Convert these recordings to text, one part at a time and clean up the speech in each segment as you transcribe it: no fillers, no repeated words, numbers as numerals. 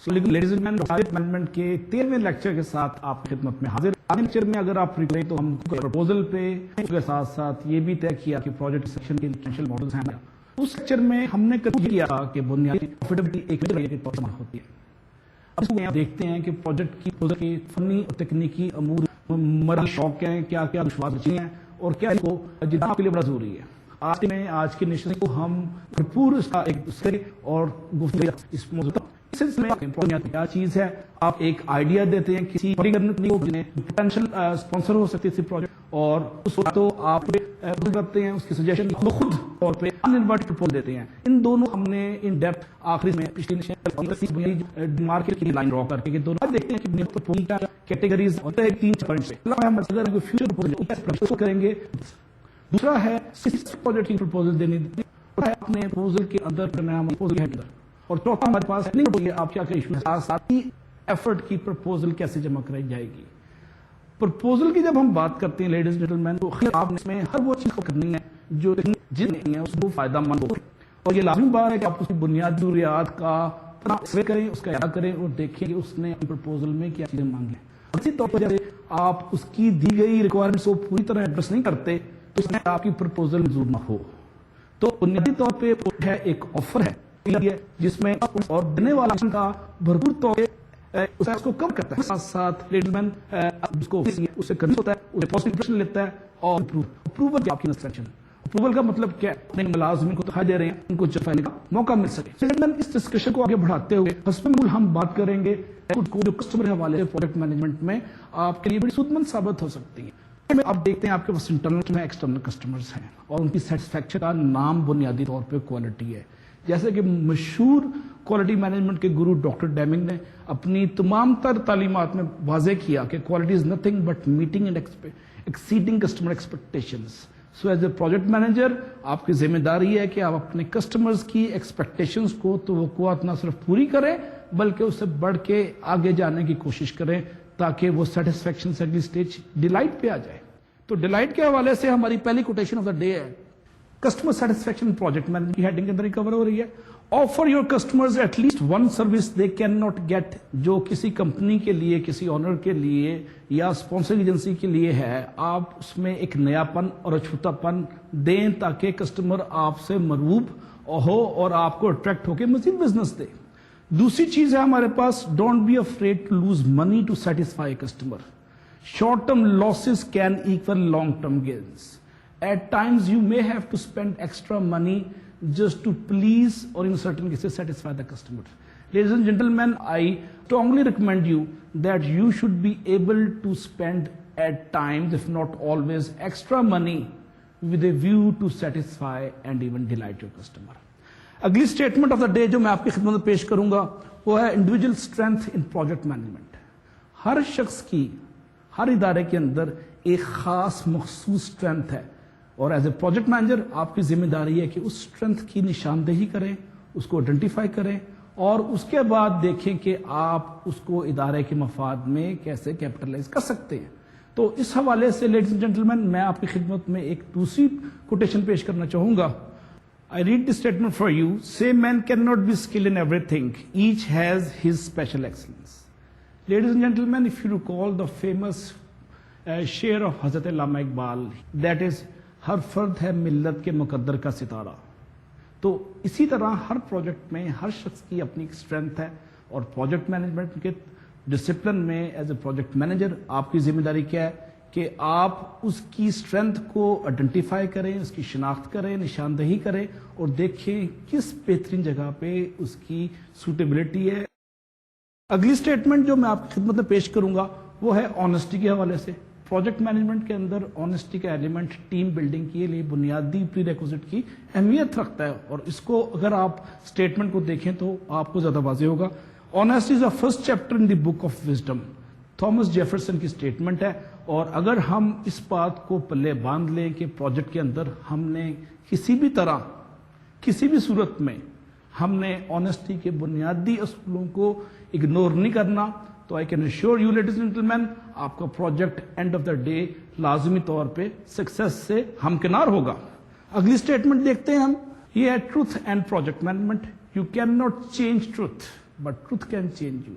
Ladies and gentlemen, project management کے 13ویں lecture کے ساتھ آپ کی خدمت میں حاضر۔ آج لیکچر میں اگر آپ ریکلیں تو ہم پرپوزل پہ اس کے ساتھ ساتھ یہ بھی طے کیا کہ پروجیکٹ سیکشن کے انیشیل ماڈلز ہیں۔ اس لیکچر میں ہم نے کیا کہ بنیادی پروفیٹیبلٹی ایک طریقے کے طور ہوتی ہے۔ اب اس میں دیکھتے ہیں کہ پروجیکٹ کی فنی اور تکنیکی امور مرحلہ شوق ہیں، کیا کیا دشوار بچی ہیں اور کیا اس کو جتنا آپ کے لیے بڑا ضروری ہے۔ آج کی نشست کو ہم بھرپور اس کا ایک دوسرے اور گفتگو اس موضوع پر اس سلسلے میں کیا چیز ہے، آپ ایک آئیڈیا دیتے ہیں کسی پوٹینشیل اسپانسر ہو سکتی ہے پروجیکٹ، اور اس وقت تو آپ کرتے ہیں اس کی سجیشن خود طور پہ پرپوزل دیتے ہیں۔ ان دونوں ہم نے ان ڈیپتھ آخری میں پچھلی مارکیٹ کی لائن ڈرا کر کے دونوں دیکھتے ہیں کہ پروپوزل کیٹیگریز ہوتے ہیں 3 پوائنٹس پہ۔ ہم اگر فیوچر پروپوزل کریں گے، دوسرا ہے پروجیکٹ کی پروپوزل دینی ہے اپنے پروپوزل کے اندر کرنا ہے، اور چوتھا ہمارے پاس آپ کیا ساتھ ہی ایفرٹ کی پرپوزل کیسے جمع کرائی جائے گی۔ پرپوزل کی جب ہم بات کرتے ہیں لیڈیز اینڈ جینٹلمین، تو آپ اس میں ہر وہ چیز کو کرنی ہے جو جن ہے اس کو فائدہ مند ہو، اور یہ لازمی بات ہے کہ آپ اس کی بنیادی ضروریات کا سروے کریں، اس کا اعادہ کریں اور دیکھیں کہ اس نے اپنی پرپوزل میں کیا چیزیں مانگی ہیں۔ اسی طور پر جب آپ اس کی دی گئی ریکوائرمنٹس کو پوری طرح ایڈریس نہیں کرتے تو اس میں آپ کی پرپوزل منظور نہ ہو۔ تو بنیادی طور پہ ہے ایک آفر ہے جس میں اور دینے والا کا بھرپور طور پہ اس کو کم کرتا ہے، ساتھ ساتھ لیڈمین اس کو اسے کرنا ہوتا ہے، اسے پازیٹیو امپریشن لیتا ہے، اور اپروول کی آپ کی انسٹرکشن۔ اپروول کا مطلب کیا ہے؟ اپنے ملازمین کو دکھا دے رہے ہیں، ان کو جفانے کا موقع مل سکے۔ اس ڈسکشن کو آگے بڑھاتے ہوئے حسب ہم بات کریں گے جو کسٹمر حوالے سے پروجیکٹ مینجمنٹ میں آپ کے لیے بڑی سود مند ثابت ہو سکتی ہے۔ آپ دیکھتے ہیں آپ کے پاس انٹرنل میں ایکسٹرنل کسٹمرز ہیں، اور ان کی سیٹسفیکشن کا نام بنیادی طور پہ کوالٹی ہے۔ جیسے کہ مشہور کوالٹی مینجمنٹ کے گرو ڈاکٹر ڈیمنگ نے اپنی تمام تر تعلیمات میں واضح کیا کہ quality is nothing but meeting and exceeding customer expectations. So as a project manager آپ کی ذمہ داری ہے کہ آپ اپنے کسٹمرز کی ایکسپیکٹیشنز کو توقعات نہ صرف پوری کریں بلکہ اس سے بڑھ کے آگے جانے کی کوشش کریں تاکہ وہ سیٹسفیکشن سے اگلی اسٹیج ڈیلائٹ پہ آ جائے۔ تو ڈیلائٹ کے حوالے سے ہماری پہلی کوٹیشن آف دا ڈے ہے کسٹمر سیٹسفیکشن پروجیکٹ مینجمنٹ کی ہیڈنگ کے اندر ہی کور ہو رہی ہے۔ Offer your customers at least one service they can not get, جو کسی کمپنی کے لیے، کسی آنر کے لیے یا اسپانسر ایجنسی کے لیے ہے، آپ اس میں ایک نیا پن اور اچھوتا پن دیں تاکہ کسٹمر آپ سے مرغوب ہو اور آپ کو اٹریکٹ ہو کے مزید بزنس دے۔ دوسری چیز ہے ہمارے پاس don't be afraid to lose money to satisfy customer. Short term losses can equal long term gains. At times you may have to spend extra money just to please or in certain cases satisfy the customer. Ladies and gentlemen, I strongly recommend you that you should be able to spend at times, if not always, extra money with a view to satisfy and even delight your customer. اگلی statement of the day جو میں آپ کی خدمت میں پیش کروں گا وہ ہے individual strength in project management. ہر شخص کی، ہر ادارے کے اندر ایک خاص مخصوص اسٹرینتھ ہے، اور ایز اے پروجیکٹ مینیجر آپ کی ذمہ داری ہے کہ اس اسٹرینتھ کی نشاندہی کریں، اس کو آئیڈینٹیفائی کریں، اور اس کے بعد دیکھیں کہ آپ اس کو ادارے کے مفاد میں کیسے کیپٹلائز کر سکتے ہیں۔ تو اس حوالے سے لیڈیز اینڈ جینٹلمین میں آپ کی خدمت میں ایک دوسری کوٹیشن پیش کرنا چاہوں گا۔ I read this statement for you. Same man cannot be skilled in everything. Each has his special excellence. Ladies and gentlemen, if you recall the famous شعر of حضرت علامہ اقبال, that is ہر فرد ہے ملت کے مقدر کا ستارہ۔ تو اسی طرح ہر پروجیکٹ میں ہر شخص کی اپنی ایک اسٹرینتھ ہے، اور پروجیکٹ مینجمنٹ کے ڈسپلن میں ایز اے پروجیکٹ مینیجر آپ کی ذمہ داری کیا ہے کہ آپ اس کی اسٹرینتھ کو آئیڈینٹیفائی کریں، اس کی شناخت کریں، نشاندہی کریں، اور دیکھیں کس بہترین جگہ پہ اس کی سوٹیبلٹی ہے۔ اگلی اسٹیٹمنٹ جو میں آپ کی خدمت میں پیش کروں گا وہ ہے آنیسٹی کے حوالے سے۔ پروجیکٹ مینجمنٹ کے اندر آنیسٹی کا ایلیمنٹ ٹیم بلڈنگ کے لیے بنیادی پری ریکوزٹ کی اہمیت رکھتا ہے، اور اس کو اگر آپ اسٹیٹمنٹ کو دیکھیں تو آپ کو زیادہ واضح ہوگا۔ Honesty is the first chapter in the book of wisdom, Thomas Jefferson کی اسٹیٹمنٹ ہے، اور اگر ہم اس بات کو پلے باندھ لیں کہ پروجیکٹ کے اندر ہم نے کسی بھی طرح، کسی بھی صورت میں ہم نے آنیسٹی کے بنیادی اصولوں کو اگنور نہیں کرنا، تو I can assure you ladies and gentlemen آپ کا project end of the day لازمی طور پہ سکسیس سے ہمکنار ہوگا۔ اگلی اسٹیٹمنٹ دیکھتے ہیں ہم، یہ ہے truth and project management. You can not change truth but truth can change you.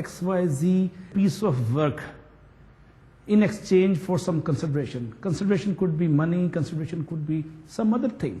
XYZ piece of work in exchange for some consideration. Consideration could be money, consideration could be some other thing,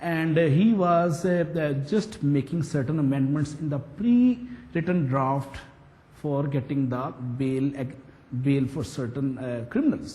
and he was just making certain amendments in the pre-written draft for getting the bail for certain criminals.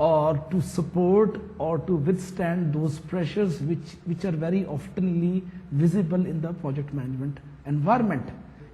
or to support or to withstand those pressures which are very oftenly visible in the project management environment.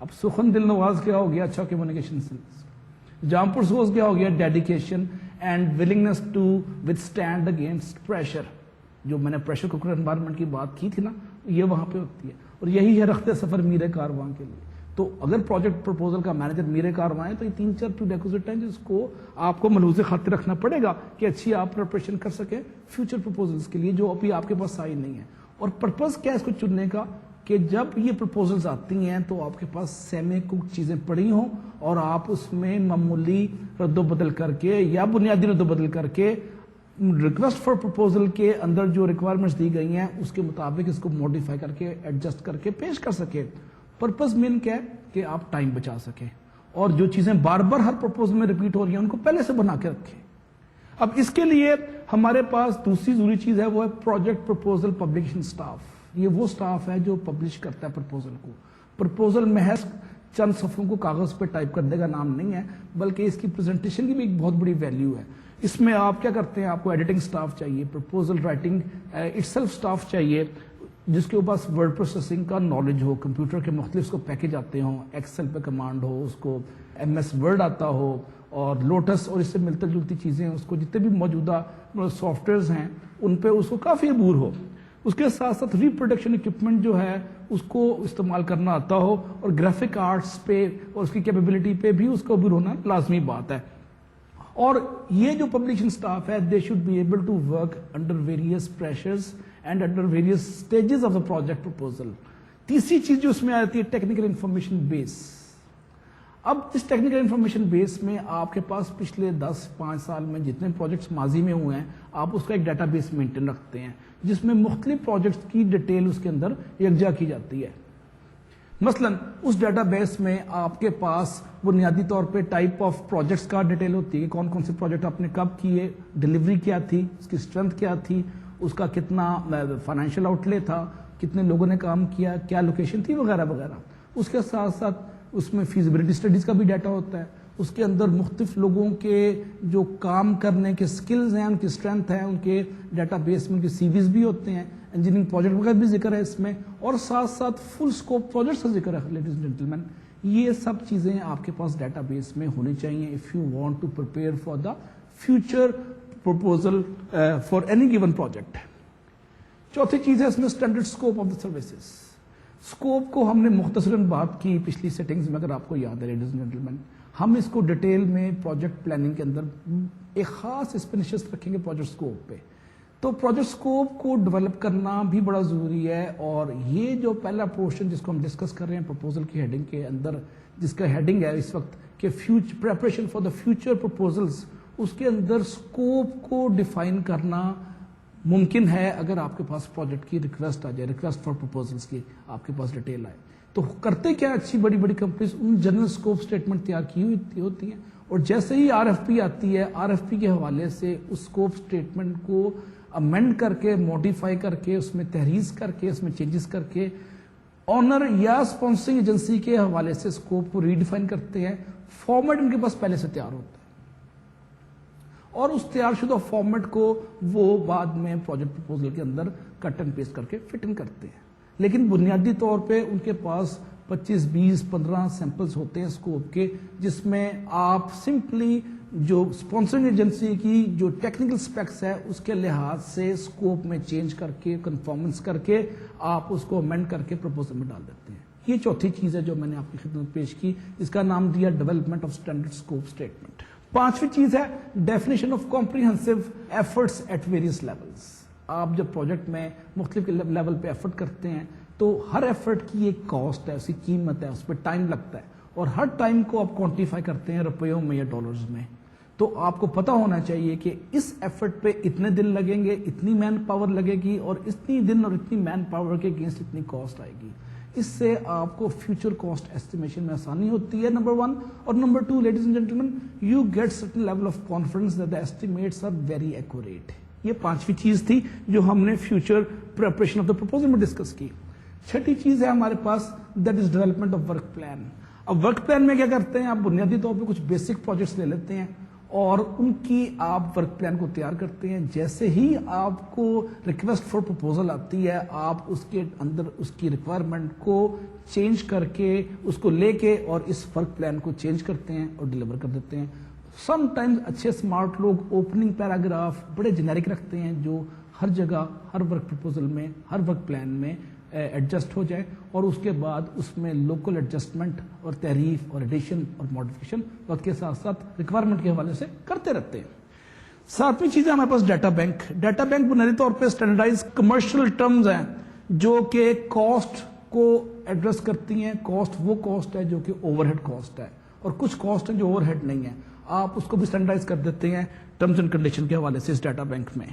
اب سخن دل نواز کیا ہو گیا؟ اچھا communication skills. جام پرسوز کیا ہو گیا؟ Dedication and willingness to withstand against pressure. جو میں نے پریشر کوکر انوائرمنٹ کی بات کی تھی نا، یہ وہاں پہ ہوتی ہے. اور یہی ہے رخت سفر میر کارواں کے لیے. تو اگر پروجیکٹ پرپوزل کا مینیجر میر کارواں ہے تو یہ 3-4 پریریکوزٹ ہیں جس کو آپ کو ملحوظ خاطر رکھنا پڑے گا کہ اچھی آپ پریپریشن کر سکیں فیوچر پرپوزلس کے لیے جو ابھی آپ کے پاس آئی نہیں ہے. اور پرپز کیا ہے اس کو چننے کا کہ جب یہ پرپوزلز آتی ہیں تو آپ کے پاس سیمی کوک چیزیں پڑی ہوں اور آپ اس میں معمولی رد و بدل کر کے یا بنیادی رد و بدل کر کے ریکویسٹ فار پرپوزل کے اندر جو ریکوائرمنٹس دی گئی ہیں اس کے مطابق اس کو موڈیفائی کر کے ایڈجسٹ کر کے پیش کر سکے. پرپز مین کیا ہے کہ آپ ٹائم بچا سکیں اور جو چیزیں بار بار ہر پرپوزل میں ریپیٹ ہو رہی ہیں ان کو پہلے سے بنا کے رکھیں. اب اس کے لیے ہمارے پاس دوسری ضروری چیز ہے وہ ہے پروجیکٹ پرپوزل پبلیکیشن سٹاف. یہ وہ سٹاف ہے جو پبلش کرتا ہے پرپوزل کو. پرپوزل محض چند صفحوں کو کاغذ پہ ٹائپ کرنے کا نام نہیں ہے بلکہ اس کی پریزنٹیشن کی بھی ایک بہت بڑی ویلیو ہے. اس میں آپ کیا کرتے ہیں؟ آپ کو ایڈیٹنگ سٹاف چاہیے, پرپوزل رائٹنگ اٹسیلف سٹاف چاہیے جس کے پاس ورڈ پروسیسنگ کا نالج ہو, کمپیوٹر کے مختلف اس کو پیکج آتے ہوں, ایکسل پہ کمانڈ ہو, اس کو ایم ایس ورڈ آتا ہو اور لوٹس اور اس سے ملتی جلتی چیزیں اس کو جتنے بھی موجودہ سافٹ ویئرز ہیں ان پہ اس کو کافی عبور ہو. اس کے ساتھ ساتھ ریپروڈکشن اکوپمنٹ جو ہے اس کو استعمال کرنا آتا ہو اور گرافک آرٹس پہ اور اس کی کیپیبلٹی پہ بھی اس کو عبور ہونا لازمی بات ہے. اور یہ جو پبلشنگ سٹاف ہے they should be able to work under various pressures and under various stages of the project proposal. تیسری چیز جو اس میں آتی ہے ٹیکنیکل انفارمیشن بیس. اب اس ٹیکنیکل انفارمیشن بیس میں آپ کے پاس پچھلے 10-5 سال میں جتنے پروجیکٹس ماضی میں ہوئے ہیں آپ اس کا ایک ڈیٹا بیس مینٹین رکھتے ہیں جس میں مختلف پروجیکٹس کی ڈیٹیل اس کے اندر یکجا کی جاتی ہے. مثلا اس ڈیٹا بیس میں آپ کے پاس بنیادی طور پہ ٹائپ آف پروجیکٹس کا ڈیٹیل ہوتی ہے, کون کون سے پروجیکٹ آپ نے کب کیے, ڈیلیوری کیا تھی, اس کی اسٹرینتھ کیا تھی, اس کا کتنا فائنینشیل آؤٹ لے تھا, کتنے لوگوں نے کام کیا, کیا لوکیشن تھی وغیرہ وغیرہ. اس کے ساتھ ساتھ اس میں فیزیبلٹی اسٹڈیز کا بھی ڈیٹا ہوتا ہے. اس کے اندر مختلف لوگوں کے جو کام کرنے کے سکلز ہیں, ان کی اسٹرینتھ ہے, ان کے ڈیٹا بیس میں ان کے سی ویز بھی ہوتے ہیں, انجینئرنگ پروجیکٹ وغیرہ بھی ذکر ہے اس میں, اور ساتھ ساتھ فل اسکوپ پروجیکٹس کا ذکر ہے. لیڈیز اینڈ جینٹلمین, یہ سب چیزیں آپ کے پاس ڈیٹا بیس میں ہونی چاہیے if you want to prepare for the future proposal for any given project. چوتھی چیز ہے اس میں standard scope of the services. Scope کو ہم نے مختصراً بات کی پچھلی سیٹنگز میں, اگر آپ کو یاد ہے لیڈیز اینڈ جینٹلمین. ہم اس کو ڈیٹیل میں پروجیکٹ پلاننگ کے اندر ایک خاص اس پہ نشست رکھیں گے پروجیکٹ اسکوپ پہ. تو پروجیکٹ اسکوپ کو ڈیولپ کرنا بھی بڑا ضروری ہے. اور یہ جو پہلا پورشن جس کو ہم ڈسکس کر رہے ہیں پرپوزل کی ہیڈنگ کے اندر, جس کا ہیڈنگ ہے اس وقت کہ preparation for the future proposals, اس کے اندر اسکوپ کو ڈیفائن کرنا ممکن ہے اگر آپ کے پاس پروجیکٹ کی ریکویسٹ آ جائے, ریکویسٹ فار پرپوزلز کی آپ کے پاس ڈیٹیل آئے. تو کرتے کیا اچھی بڑی بڑی companies in general scope statement تیار کی ہوتی ہیں اور جیسے ہی آر ایف پی آتی ہے آر ایف پی کے حوالے سے اس اسکوپ اسٹیٹمنٹ کو امینڈ کر کے, موڈیفائی کر کے, اس میں تحریز کر کے, اس میں چینجز کر کے آنر یا اسپانسرنگ ایجنسی کے حوالے سے اسکوپ کو ریڈیفائن کرتے ہیں. فارمیٹ ان کے پاس پہلے سے تیار ہوتا ہے اور اس تیار شدہ فارمیٹ کو وہ بعد میں پروجیکٹ پرپوزل کے اندر کٹ اینڈ پیسٹ کر کے فٹ ان کرتے ہیں. لیکن بنیادی طور پہ ان کے پاس 25, 20, 15 سیمپلز ہوتے ہیں اسکوپ کے, جس میں آپ سمپلی جو اسپانسرنگ ایجنسی کی جو ٹیکنیکل اسپیکس ہے اس کے لحاظ سے اسکوپ میں چینج کر کے, کنفارمنس کر کے آپ اس کو امینڈ کر کے پرپوزل میں ڈال دیتے ہیں. یہ چوتھی چیز ہے جو میں نے آپ کی خدمت پیش کی, اس کا نام دیا development of standard scope statement. پانچویں چیز ہے definition of comprehensive efforts at various levels. آپ جب پروجیکٹ میں مختلف لیول پہ ایفرٹ کرتے ہیں تو ہر ایفرٹ کی ایک کاسٹ ہے, اس کی قیمت ہے, اس پہ ٹائم لگتا ہے اور ہر ٹائم کو آپ کوانٹیفائی کرتے ہیں روپیوں میں یا ڈالرز میں. تو آپ کو پتا ہونا چاہیے کہ اس ایفرٹ پہ اتنے دن لگیں گے, اتنی مین پاور لگے گی اور اتنی دن اور اتنی مین پاور کے اگینسٹ اتنی کاسٹ آئے گی. اس سے آپ کو فیوچر کاسٹ ایسٹیمیشن میں آسانی ہوتی ہے, نمبر 1. اور number 2, ladies and gentlemen, you get certain level of confidence that the estimates are very accurate. یہ پانچویں چیز تھی جو ہم نے future preparation of the proposal میں ڈسکس کی. چھٹی چیز ہے ہمارے پاس that is development of work plan. اب ورک پلان میں کیا کرتے ہیں, آپ بنیادی طور پہ کچھ بیسک پروجیکٹس لے لیتے ہیں اور ان کی آپ ورک پلان کو تیار کرتے ہیں. جیسے ہی آپ کو ریکویسٹ فار پرپوزل آتی ہے آپ اس کے اندر اس کی ریکوائرمنٹ کو چینج کر کے اس کو لے کے اور اس ورک پلان کو چینج کرتے ہیں اور ڈیلیور کر دیتے ہیں. سم ٹائمز اچھے اسمارٹ لوگ اوپننگ پیراگراف بڑے جنیرک رکھتے ہیں جو ہر جگہ ہر ورک پرپوزل میں ہر ورک پلان میں ایڈجسٹ ہو جائے, اور اس کے بعد اس میں لوکل ایڈجسٹمنٹ اور تعریف اور ایڈیشن اور ماڈیفکیشن وقت کے ساتھ ساتھ ریکوائرمنٹ کے حوالے سے کرتے رہتے ہیں. ساتویں چیز ہے ہمارے پاس ڈیٹا بینک. ڈیٹا بینک بنیادی طور پہ اسٹینڈرڈائز کمرشل ٹرمز ہیں جو کہ کاسٹ کو ایڈریس کرتی ہیں. کاسٹ وہ کاسٹ ہے جو کہ اوور ہیڈ کاسٹ ہے, اور کچھ کاسٹ ہیں جو اوور ہیڈ نہیں ہے. آپ اس کو بھی اسٹینڈرڈائز کر دیتے ہیں ٹرمز اینڈ کنڈیشن کے حوالے سے اس ڈیٹا بینک میں.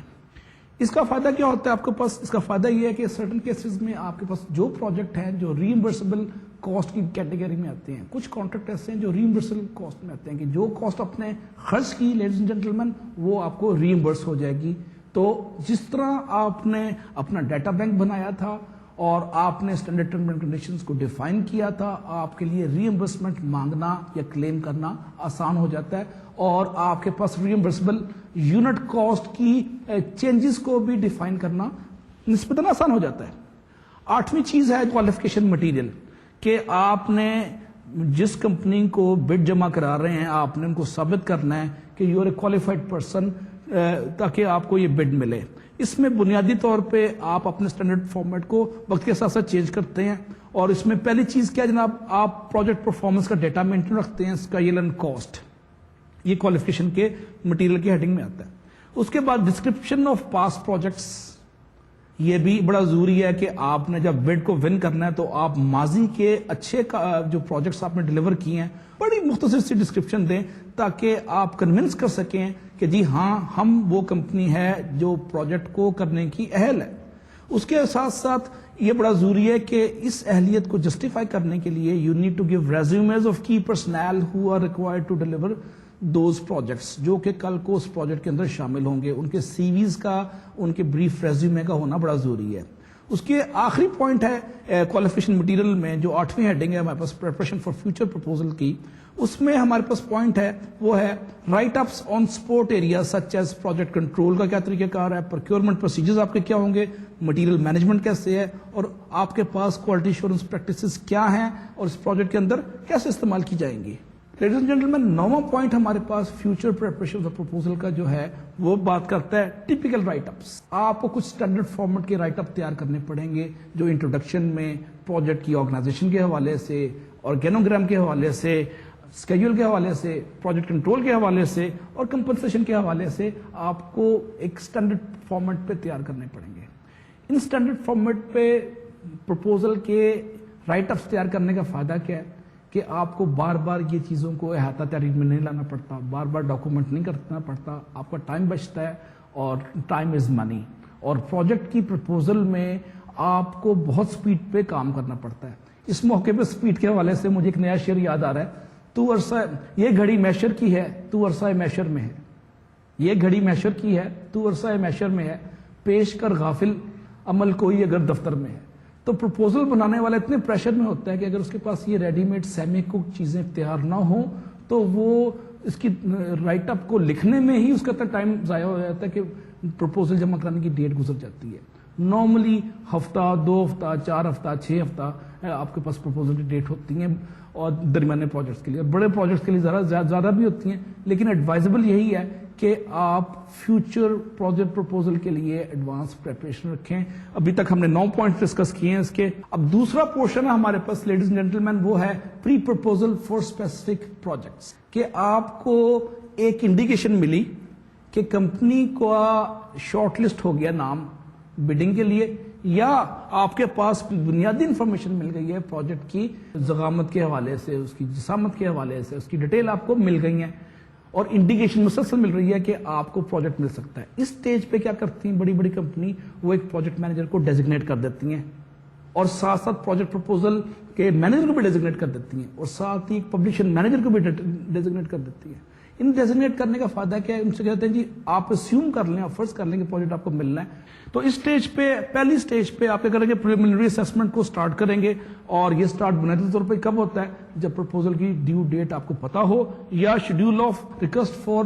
اس کا فائدہ کیا ہوتا ہے آپ کے پاس؟ اس کا فائدہ یہ ہے کہ سرٹن کیسز میں آپ کے پاس جو پروجیکٹ ہیں جو ری ایمبرسیبل کاسٹ کی کیٹیگری میں آتے ہیں, کچھ کانٹریکٹ ایسے ہیں جو ری ایمبرسیبل کاسٹ میں آتے ہیں کہ جو کاسٹ آپ نے خرچ کی لیڈیز اینڈ جینٹلمین وہ آپ کو ری ایمبرس ہو جائے گی. تو جس طرح آپ نے اپنا ڈیٹا بینک بنایا تھا اور آپ نے اسٹینڈرڈ ٹرم اینڈ کنڈیشنز کو ڈیفائن کیا تھا, آپ کے لیے ری ایمبرسمنٹ مانگنا یا کلیم کرنا آسان ہو جاتا ہے, اور آپ کے پاس ری ایمبرسیبل یونٹ کاسٹ کی چینجز کو بھی ڈیفائن کرنا نسبتاً آسان ہو جاتا ہے. آٹھویں چیز ہے کوالیفیکیشن مٹیریل, کہ آپ نے جس کمپنی کو بڈ جمع کرا رہے ہیں آپ نے ان کو ثابت کرنا ہے کہ you are a qualified person تاکہ آپ کو یہ بڈ ملے. اس میں بنیادی طور پہ آپ اپنے اسٹینڈرڈ فارمیٹ کو وقت کے ساتھ ساتھ چینج کرتے ہیں, اور اس میں پہلی چیز کیا جناب, آپ پروجیکٹ پرفارمنس کا ڈیٹا مینٹین رکھتے ہیں, اسکیل اینڈ کاسٹ, یہ کوالیفیکیشن کے مٹیریل کی ہیڈنگ میں آتا ہے. اس کے بعد ڈسکرپشن آف پاسٹ پروجیکٹس, یہ بھی بڑا ضروری ہے کہ آپ نے جب بڈ کو ون کرنا ہے تو آپ ماضی کے اچھے جو پروجیکٹس آپ نے ڈیلیور کیے ہیں بڑی مختصر سی ڈسکرپشن دیں تاکہ آپ کنونس کر سکیں کہ جی ہاں ہم وہ کمپنی ہے جو پروجیکٹ کو کرنے کی اہل ہے. اس کے ساتھ ساتھ یہ بڑا ضروری ہے کہ اس اہلیت کو جسٹیفائی کرنے کے لیے you need to give resumes of key personnel who are required to deliver those projects, جو کہ کل کو اس پروجیکٹ کے اندر شامل ہوں گے. ان کے سی ویز کا, ان کے بریف ریزیومے کا ہونا بڑا ضروری ہے. اس کے آخری پوائنٹ ہے کوالیفیکیشن مٹیریل میں جو 8ویں ہیڈنگ ہے ہمارے پاس پریپریشن فار فیوچر پرپوزل کی, اس میں ہمارے پاس پوائنٹ ہے وہ ہے write ups on support area such as project control کا کیا طریقہ کار ہے, پروکیورمنٹ پروسیجرز آپ کے کیا ہوں گے, مٹیریل مینجمنٹ کیسے ہے, اور آپ کے پاس کوالٹی ایشورنس پریکٹسز کیا ہیں اور اس پروجیکٹ کے اندر کیسے استعمال کی جائیں گی. لیڈیز اینڈ جینٹلمین, 9واں پوائنٹ ہمارے پاس فیوچر پریپریشن آف پرپوزل کا جو ہے وہ بات کرتا ہے ٹیپیکل رائٹ اپس. آپ کو کچھ اسٹینڈرڈ فارمیٹ کے رائٹ اپ تیار کرنے پڑیں گے جو انٹروڈکشن میں پروجیکٹ کی آرگنائزیشن کے حوالے سے, آرگینوگرام کے حوالے سے, اسکیڈول کے حوالے سے, پروجیکٹ کنٹرول کے حوالے سے اور کمپنسیشن کے حوالے سے آپ کو ایک اسٹینڈرڈ فارمیٹ پہ تیار کرنے پڑیں گے. ان اسٹینڈرڈ فارمیٹ پہ پرپوزل کے رائٹ اپس تیار کرنے کا فائدہ کیا ہے کہ آپ کو بار بار یہ چیزوں کو احاطہ تحریر میں نہیں لانا پڑتا, بار بار ڈاکومنٹ نہیں کرنا پڑتا, آپ کا ٹائم بچتا ہے, اور ٹائم از منی. اور پروجیکٹ کی پرپوزل میں آپ کو بہت سپیڈ پہ کام کرنا پڑتا ہے. اس موقع پہ سپیڈ کے حوالے سے مجھے ایک نیا شعر یاد آ رہا ہے, تو عرصہ یہ گھڑی میشر کی ہے تو عرصہ میشر میں ہے, یہ گھڑی میشر کی ہے تو عرصہ میشر میں ہے, پیش کر غافل عمل کوئی اگر دفتر میں ہے. تو پرپوزل بنانے والا اتنے پریشر میں ہوتا ہے کہ اگر اس کے پاس یہ ریڈی میڈ سیمی کوک چیزیں تیار نہ ہوں تو وہ اس کی رائٹ اپ کو لکھنے میں ہی اس کا ٹائم ضائع ہو جاتا ہے کہ پرپوزل جمع کرانے کی ڈیٹ گزر جاتی ہے. نارملی ہفتہ, 2 ہفتہ, 4 ہفتہ, 6 ہفتہ آپ کے پاس پرپوزل کی ڈیٹ ہوتی ہیں, اور درمیانے پروجیکٹس کے لیے, بڑے پروجیکٹس کے لیے زیادہ بھی ہوتی ہیں, لیکن ایڈوائزبل یہی ہے کہ آپ فیوچر پروجیکٹ پرپوزل کے لیے ایڈوانس پریپریشن رکھیں. ابھی تک ہم نے 9 پوائنٹ ڈسکس کیے ہیں اس کے. اب دوسرا پورشن ہے ہمارے پاس لیڈیز اینڈ جینٹلمین, وہ ہے پری پرپوزل فار اسپیسیفک پروجیکٹس, کہ آپ کو ایک انڈیکیشن ملی کہ کمپنی کا شارٹ لسٹ ہو گیا نام بڈنگ کے لیے, یا آپ کے پاس بنیادی انفارمیشن مل گئی ہے پروجیکٹ کی ضخامت کے حوالے سے, اس کی جسامت کے حوالے سے, اس کی ڈیٹیل آپ کو مل گئی ہیں, اور انڈیکیشن مسلسل مل رہی ہے کہ آپ کو پروجیکٹ مل سکتا ہے. اس سٹیج پہ کیا کرتی ہیں بڑی بڑی کمپنی, وہ ایک پروجیکٹ مینیجر کو ڈیزگنیٹ کر دیتی ہیں, اور ساتھ ساتھ پروجیکٹ پرپوزل کے مینیجر کو بھی ڈیزگنیٹ کر دیتی ہیں, اور ساتھ ہی پبلشن مینیجر کو بھی ڈیزگنیٹ کر دیتی ہیں. ان ڈیزگنیٹ کرنے کا فائدہ کیا ہے, ان سے کہتے ہیں جی آپ اسیوم کر لیں, آپ فرض کر لیں کہ پروجیکٹ آپ کو ملنا ہے. تو اس سٹیج پہ, پہلی سٹیج پہ آپ کیا کریں گے, پریلیمنری اسیسمنٹ کو سٹارٹ کریں گے, اور یہ سٹارٹ بنیادی طور پہ کب ہوتا ہے, جب پرپوزل کی ڈیو ڈیٹ آپ کو پتا ہو, یا schedule of request for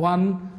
1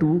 2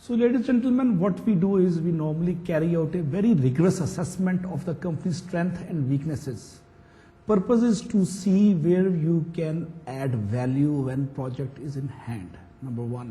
So ladies and gentlemen, what we do is we normally carry out a very rigorous assessment of the company's strength and weaknesses. Purpose is to see where you can add value when project is in hand, number 1.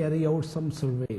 carry out some survey.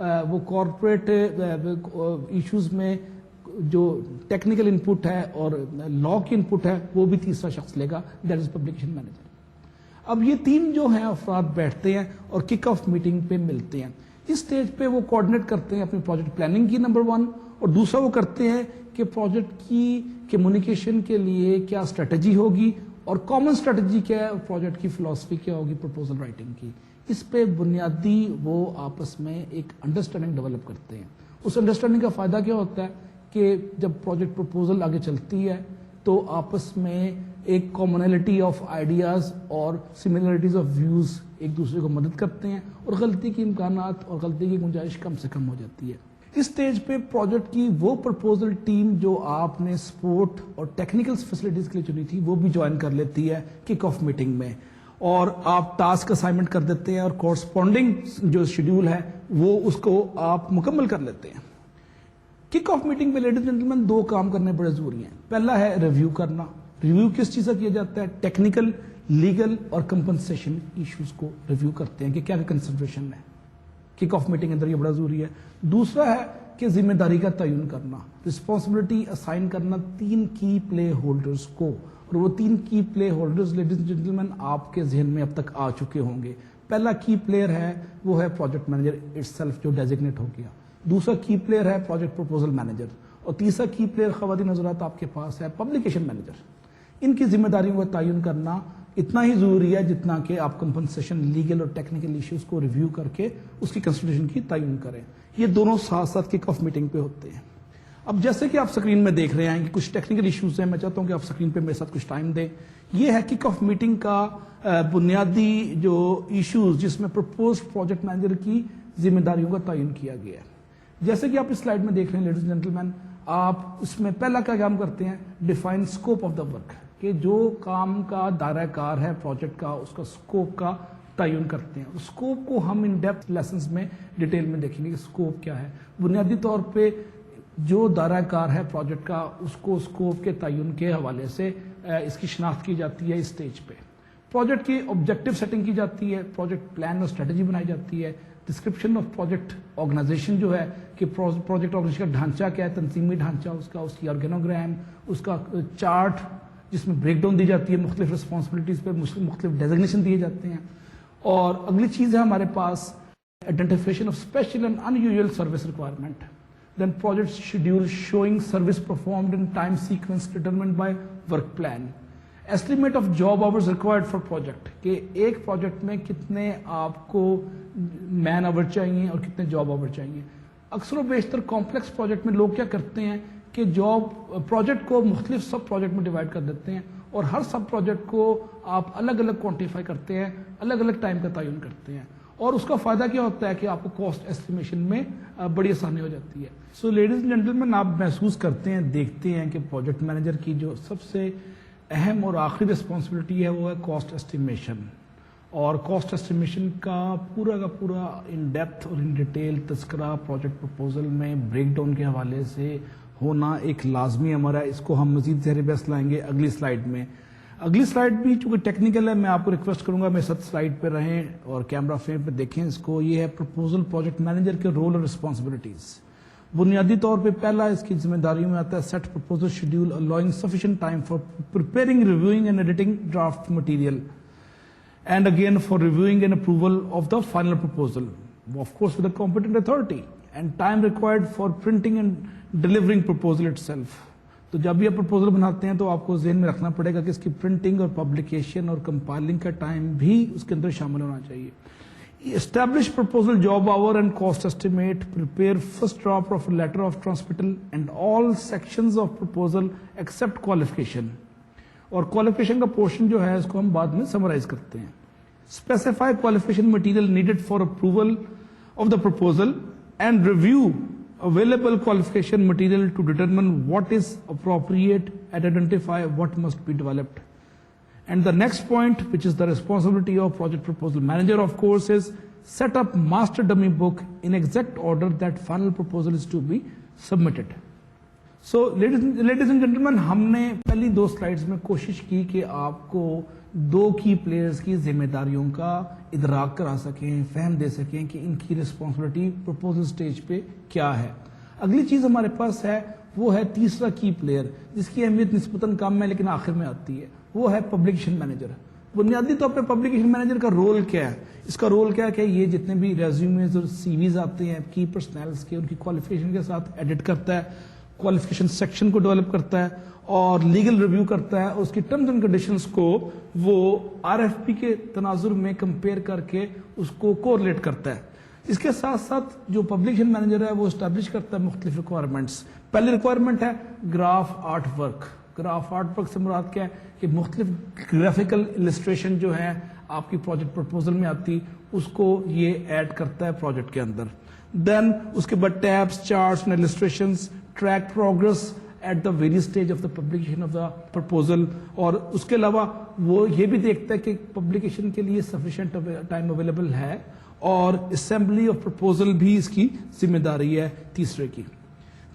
وہ corporate issues میں جو technical input ہے اور لا کی input ہے وہ بھی تیسرا شخص لے گا, دیٹ از پبلیکیشن مینیجر. اب یہ تین جو ہیں افراد بیٹھتے ہیں اور کک آف میٹنگ پہ ملتے ہیں. اس سٹیج پہ وہ کوآرڈینیٹ کرتے ہیں اپنی پروجیکٹ پلاننگ کی نمبر 1, اور دوسرا وہ کرتے ہیں کہ پروجیکٹ کی کمیونیکیشن کے لیے کیا اسٹریٹجی ہوگی اور کامن اسٹریٹجی کیا ہے, اور پروجیکٹ کی فلاسفی کیا ہوگی پرپوزل رائٹنگ کی. اس پہ بنیادی وہ آپس میں ایک انڈرسٹینڈنگ ڈیولپ کرتے ہیں. اس انڈرسٹینڈنگ کا فائدہ کیا ہوتا ہے کہ جب پروجیکٹ پرپوزل آگے چلتی ہے تو آپس میں ایک کامنلٹی آف آئیڈیاز اور سملرٹیز آف ویوز ایک دوسرے کو مدد کرتے ہیں, اور غلطی کے امکانات اور غلطی کی گنجائش کم سے کم ہو جاتی ہے. اس سٹیج پہ پروجیکٹ کی وہ پرپوزل ٹیم جو آپ نے سپورٹ اور ٹیکنیکل فیسلٹیز کے لیے چنی تھی وہ بھی جوائن کر لیتی ہے کک آف میٹنگ میں, اور آپ ٹاسک اسائنمنٹ کر دیتے ہیں اور کورسپونڈنگ جو شیڈیول ہے وہ اس کو آپ مکمل کر لیتے ہیں. کک آف میٹنگ میں لیڈیز اینڈ جنٹلمین 2 کام کرنے بڑے ضروری ہیں. پہلا ہے ریویو کرنا. ریویو کس چیز کا کیا جاتا ہے؟ ٹیکنیکل, لیگل اور کمپنسیشن ایشوز کو ریویو کرتے ہیں کہ کیا کنسیڈریشن ہے. کک آف میٹنگ اندر یہ بڑا ضروری ہے. دوسرا ہے کہ ذمہ داری کا تعین کرنا, رسپانسبلٹی اسائن کرنا 3 کی پلے ہولڈرز کو, اور وہ 3 کی پلے ہولڈرز لیڈیز اینڈ جنٹلمین آپ کے ذہن میں اب تک آ چکے ہوں گے. پہلا کی پلیئر ہے وہ ہے پروجیکٹ مینیجر اٹ سیلف جو ڈیزگنیٹ ہو گیا. دوسرا کی پلیئر ہے پروجیکٹ پرپوزل مینیجر, اور تیسرا کی پلیئر خواتین حضرات آپ کے پاس ہے پبلیکیشن مینیجر. ان کی ذمہ داریوں کا تعین کرنا اتنا ہی ضروری ہے جتنا کہ آپ کمپنسیشن, لیگل اور ٹیکنیکل ایشوز کو ریویو کر کے اس کی کنسیڈریشن کی تعین کریں. یہ دونوں ساتھ ساتھ کک آف میٹنگ پہ ہوتے ہیں. اب جیسے کہ آپ سکرین میں دیکھ رہے ہیں کہ کچھ ٹیکنیکل ایشوز ہیں, میں چاہتا ہوں کہ آپ سکرین پہ میرے ساتھ کچھ ٹائم دیں. یہ ہے کک آف میٹنگ کا بنیادی جو ایشوز جس میں پرپوزڈ پروجیکٹ مینیجر کی ذمہ داریوں کا تعین کیا گیا ہے. جیسے کہ آپ اس سلائیڈ میں دیکھ رہے ہیں لیڈیز اینڈ جنٹلمین, آپ اس میں پہلا کیا کام کرتے ہیں؟ Define scope of the work, کہ جو کام کا دائرہ کار ہے پروجیکٹ کا اس کا اسکوپ کا تعین کرتے ہیں. اسکوپ کو ہم ان ڈیپتھ لیسنز میں ڈیٹیل میں دیکھیں گے کہ اسکوپ کیا ہے. بنیادی طور پہ جو دائرہ کار ہے پروجیکٹ کا اس کو اسکوپ کے تعین کے حوالے سے اس کی شناخت کی جاتی ہے. اس سٹیج پہ پروجیکٹ کی آبجیکٹو سیٹنگ کی جاتی ہے, پروجیکٹ پلان اور اسٹریٹجی بنائی جاتی ہے, ڈسکرپشن آف پروجیکٹ آرگنائزیشن جو ہے کہ پروجیکٹ آرگنائزیشن کا ڈھانچہ کیا ہے, تنظیمی ڈھانچہ اس کی آرگینوگرام, اس کا چارٹ جس میں بریک ڈاؤن دی جاتی ہے, مختلف رسپانسبلٹیز پہ مختلف ڈیزگنیشن دیے جاتے ہیں. اور اگلی چیز ہے ہمارے پاس identification of special and unusual service requirement. Then project schedule showing service performed in time sequence determined by work plan. Estimate of job hours required for project, کہ ایک پروجیکٹ میں کتنے آپ کو مین آور چاہیے اور کتنے جاب آور چاہیے. اکثر و بیشتر کمپلیکس پروجیکٹ میں لوگ کیا کرتے ہیں کہ جاب پروجیکٹ کو مختلف سب پروجیکٹ میں ڈیوائڈ کر دیتے ہیں, اور ہر سب پروجیکٹ کو آپ الگ الگ کوانٹیفائی کرتے ہیں, الگ الگ ٹائم کا تعین کرتے ہیں, اور اس کا فائدہ کیا ہوتا ہے کہ آپ کو کاسٹ ایسٹیمیشن میں بڑی آسانی ہو جاتی ہے. سو لیڈیز اینڈ جنٹلمین, آپ محسوس کرتے ہیں, دیکھتے ہیں کہ پروجیکٹ مینیجر کی جو سب سے اہم اور آخری رسپانسبلٹی ہے وہ ہے کاسٹ ایسٹیمیشن. اور کاسٹ ایسٹیمیشن کا پورا ان ڈیپتھ اور ان ڈیٹیل تذکرہ پروجیکٹ پرپوزل میں بریک ڈاؤن کے حوالے سے ہونا ایک لازمی ہمارا. اس کو ہم مزید زیر بحث لائیں گے اگلی سلائیڈ میں. اگلی سلائیڈ بھی چونکہ ٹیکنیکل ہے, میں آپ کو ریکویسٹ کروں گا میرے ساتھ سلائیڈ پہ رہیں اور کیمرہ فریم پہ دیکھیں اس کو. یہ ہے پرپوزل پروجیکٹ مینیجر کے رول اور رسپانسبلٹیز. بنیادی طور پہ پہلا اس کی ذمہ داریوں میں آتا ہے set proposal schedule allowing sufficient time for preparing, reviewing and editing draft material, and again for reviewing and approval of the final proposal, of course with the competent authority, and time required for printing and delivering proposal itself. تو جب یہ proposal بناتے ہیں تو آپ کو ذہن میں رکھنا پڑے گا کہ اس کی پرنٹنگ اور پبلیکیشن اور کمپائلنگ کا ٹائم بھی اس کے اندر شامل ہونا چاہیے. Establish proposal job hour and cost estimate, prepare first draft of a letter of transmittal and all sections of proposal except qualification. اور qualification کا portion جو ہے اس کو ہم بعد میں summarize کرتے ہیں. Specify qualification material needed for approval of the proposal and review available qualification material to determine what is appropriate and identify what must be developed. And the next point, which is the responsibility of project proposal manager, of course, is set up master dummy book in exact order that final proposal is to be submitted. So ladies and gentlemen, ہم نے پہلی 2 slides میں کوشش کی کہ آپ کو 2 کی پلیئرز کی ذمہ داریوں کا ادراک کرا سکیں، فہم دے سکیں کہ ان کی رسپانسبلٹی پروپوزل سٹیج پہ کیا ہے. اگلی چیز ہمارے پاس ہے وہ ہے تیسرا کی پلیئر، جس کی اہمیت نسبتاً کم ہے لیکن آخر میں آتی ہے، وہ ہے پبلیکیشن مینیجر. بنیادی طور پہ پبلیکیشن مینیجر کا رول کیا ہے؟ اس کا رول کیا ہے کہ یہ جتنے بھی ریزیومیز اور سی ویز آتے ہیں کی پرسنلز کے، ان کی کوالیفیکیشن کے ساتھ ایڈٹ کرتا ہے، کوالیفیکیشن سیکشن کو ڈیولپ کرتا ہے اور لیگل ریویو کرتا ہے، اور اس کی ٹرمز اینڈ کنڈیشنز کو وہ آر ایف پی کے تناظر میں کمپیئر کر کے اس کو کوریلیٹ کرتا ہے. اس کے ساتھ ساتھ جو پبلیکیشن مینیجر ہے وہ اسٹیبلش کرتا ہے مختلف ریکوائرمنٹس. پہلی ریکوائرمنٹ ہے graph art work. Graph art work سے مراد کیا ہے کہ مختلف گرافیکل السٹریشن جو ہے آپ کی پروجیکٹ پرپوزل میں آتی، اس کو یہ ایڈ کرتا ہے پروجیکٹ کے اندر. دین اس کے بعد tabs, charts and illustrations track progress at the very stage of the publication of the proposal. اور اس کے علاوہ وہ یہ بھی دیکھتا ہے کہ پبلیکیشن کے لیے سفیشینٹ ٹائم اویلیبل ہے، اور اسمبلی آف پرپوزل بھی اس کی ذمہ داری ہے تیسرے کی.